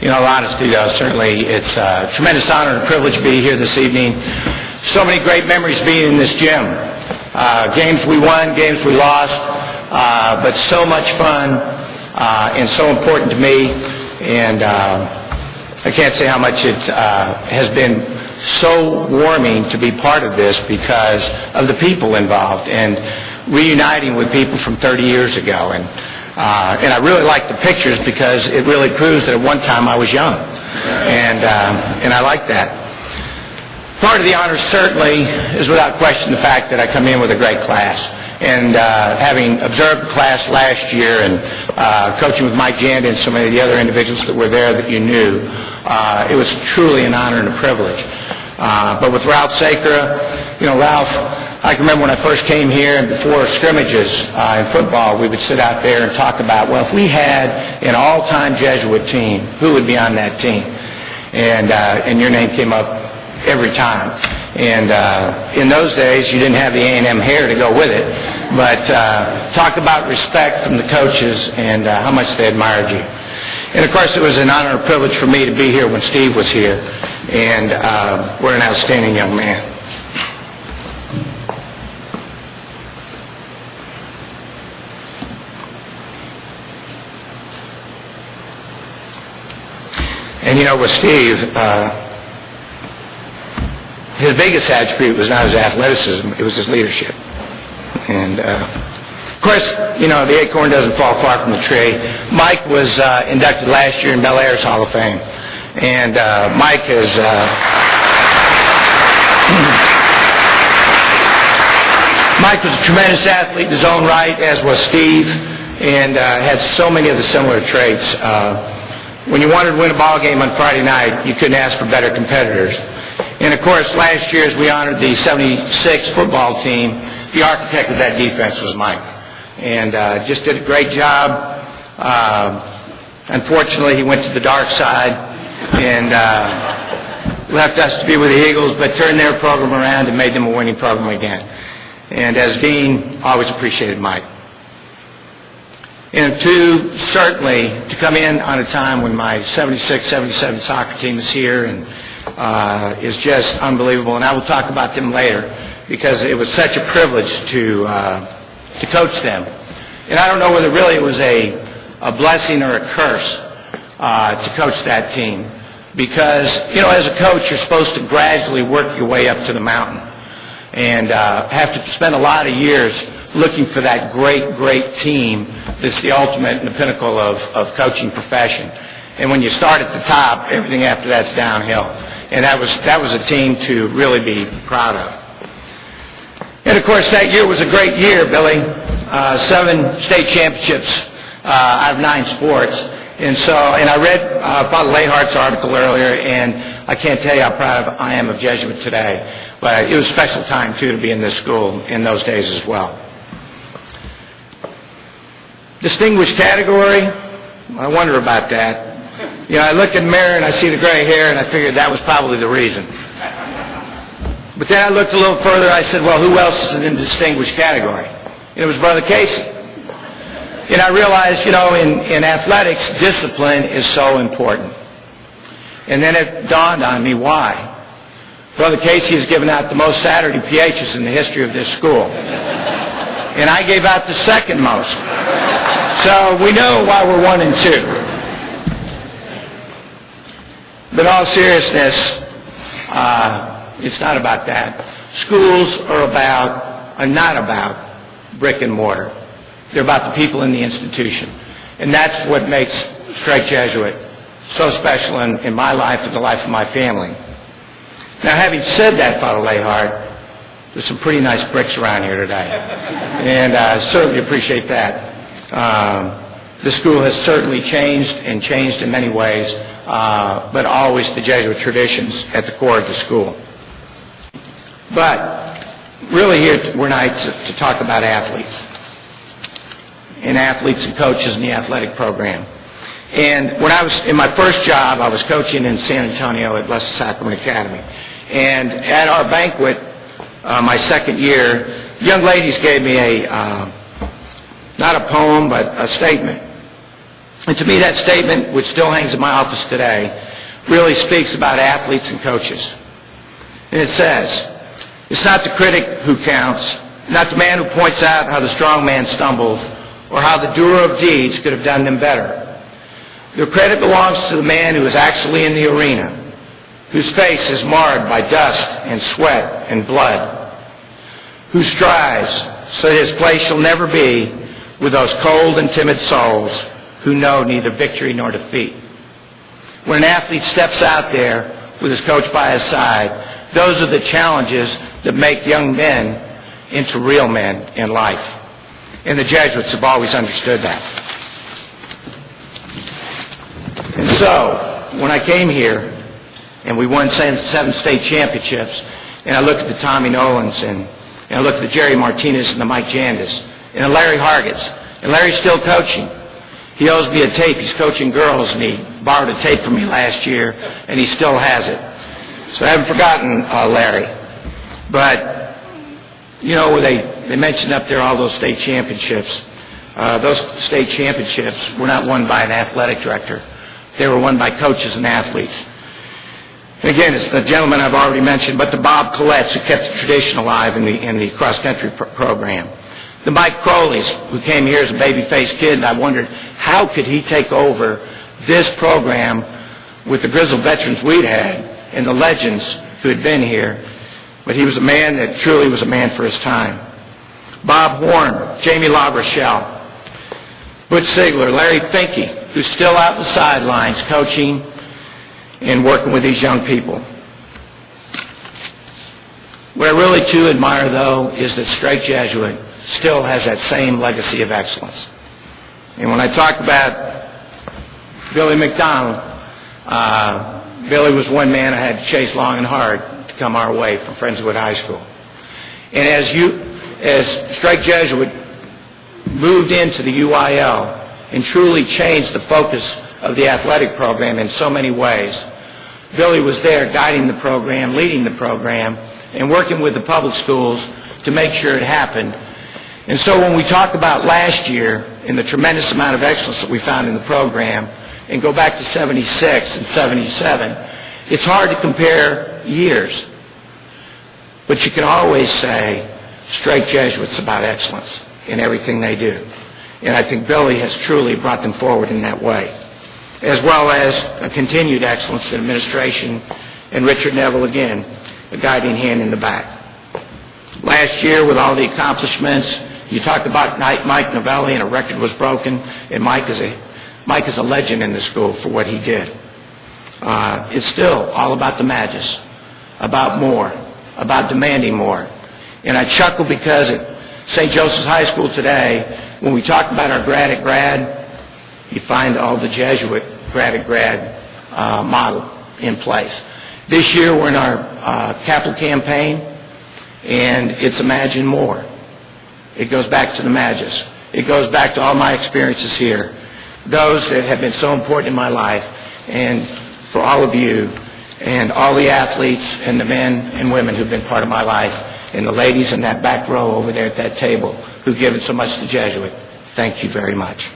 Honestly, though, certainly it's a tremendous honor and privilege to be here this evening. So many great memories being in this gym. Games we won, games we lost, but so much fun and so important to me. And I can't say how much it has been so warming to be part of this because of the people involved and reuniting with people from 30 years ago. And I really like the pictures because it really proves that at one time I was young. And I like that. Part of the honor certainly is without question the fact that I come in with a great class. And having observed the class last year and coaching with Mike Janda and so many of the other individuals that were there that you knew, it was truly an honor and a privilege. But with Ralph Sacra, Ralph, I can remember when I first came here and before scrimmages in football, we would sit out there and talk about, well, if we had an all-time Jesuit team, who would be on that team? And your name came up every time. And in those days, you didn't have the A&M hair to go with it. But talk about respect from the coaches and how much they admired you. And, of course, it was an honor and privilege for me to be here when Steve was here. And what an outstanding young man. And, with Steve, his biggest attribute was not his athleticism, it was his leadership. And, of course, the acorn doesn't fall far from the tree. Mike was inducted last year in Bel Air's Hall of Fame. And Mike has... Mike was a tremendous athlete in his own right, as was Steve, and had so many of the similar traits. When you wanted to win a ball game on Friday night, you couldn't ask for better competitors. And, of course, last year as we honored the 76 football team, the architect of that defense was Mike. And just did a great job. Unfortunately, he went to the dark side and left us to be with the Eagles, but turned their program around and made them a winning program again. And as dean, always appreciated Mike. And certainly to come in on a time when my 76-77 soccer team is here and is just unbelievable. And I will talk about them later because it was such a privilege to coach them. And I don't know whether really it was a blessing or a curse to coach that team because, as a coach, you're supposed to gradually work your way up to the mountain and have to spend a lot of years looking for that great team that's the ultimate and the pinnacle of coaching profession. And when you start at the top, everything after that's downhill. And that was a team to really be proud of. And, of course, that year was a great year, Billy. 7 state championships out of 9 sports. And I read Father Lehart's article earlier, and I can't tell you how proud I am of Jesuit today. But it was a special time, too, to be in this school in those days as well. Distinguished category, I wonder about that. I look in the mirror and I see the gray hair and I figured that was probably the reason. But then I looked a little further, I said, well, who else is in the distinguished category? And it was Brother Casey. And I realized, in athletics, discipline is so important. And then it dawned on me why. Brother Casey has given out the most Saturday PHs in the history of this school. And I gave out the second most. So we know why we're 1 and 2. But in all seriousness, it's not about that. Schools are not about brick and mortar. They're about the people in the institution. And that's what makes Strike Jesuit so special in my life and the life of my family. Now, having said that, Father Lehart, there's some pretty nice bricks around here today. And I certainly appreciate that. The school has certainly changed in many ways, but always the Jesuit traditions at the core of the school. But really here we're tonight to talk about athletes and coaches in the athletic program. And when I was in my first job, I was coaching in San Antonio at Blessed Sacrament Academy. And at our banquet, my second year, young ladies gave me not a poem, but a statement. And to me, that statement, which still hangs in my office today, really speaks about athletes and coaches. And it says, it's not the critic who counts, not the man who points out how the strong man stumbled or how the doer of deeds could have done them better. The credit belongs to the man who is actually in the arena, whose face is marred by dust and sweat and blood, who strives so that his place shall never be with those cold and timid souls who know neither victory nor defeat. When an athlete steps out there with his coach by his side, those are the challenges that make young men into real men in life. And the Jesuits have always understood that. And so, when I came here, and we won 7 state championships, and I look at the Tommy Nolans, and I look at the Jerry Martinez and the Mike Jandis, and the Larry Hargets, and Larry's still coaching. He owes me a tape. He's coaching girls, and he borrowed a tape from me last year, and he still has it. So I haven't forgotten Larry. But, you know, they mentioned up there all those state championships. Those state championships were not won by an athletic director. They were won by coaches and athletes. And again, it's the gentleman I've already mentioned, but the Bob Collettes who kept the tradition alive in the cross-country program. The Mike Crowleys, who came here as a baby-faced kid, and I wondered, how could he take over this program with the grizzled veterans we'd had and the legends who had been here? But he was a man that truly was a man for his time. Bob Horn, Jamie LaRochelle, Butch Ziegler, Larry Finke, who's still out the sidelines coaching and working with these young people. What I really, too, admire, though, is that Strike Jesuit still has that same legacy of excellence. And when I talk about Billy McDonald, Billy was one man I had to chase long and hard to come our way from Friendswood High School. And as Strike Jesuit moved into the UIL and truly changed the focus of the athletic program in so many ways, Billy was there guiding the program, leading the program, and working with the public schools to make sure it happened. And so when we talk about last year and the tremendous amount of excellence that we found in the program, and go back to 76 and 77, it's hard to compare years. But you can always say Strike Jesuit's about excellence in everything they do. And I think Billy has truly brought them forward in that way, as well as a continued excellence in administration, and Richard Neville, again, a guiding hand in the back. Last year, with all the accomplishments, you talked about Mike Novelli, and a record was broken, and Mike is a legend in the school for what he did. It's still all about the Magus, about more, about demanding more. And I chuckle because at St. Joseph's High School today, when we talk about our grad, you find all the Jesuit grad model in place. This year we're in our capital campaign, and it's Imagine More. It goes back to the Magus. It goes back to all my experiences here, those that have been so important in my life, and for all of you, and all the athletes and the men and women who've been part of my life, and the ladies in that back row over there at that table who've given so much to Jesuit. Thank you very much.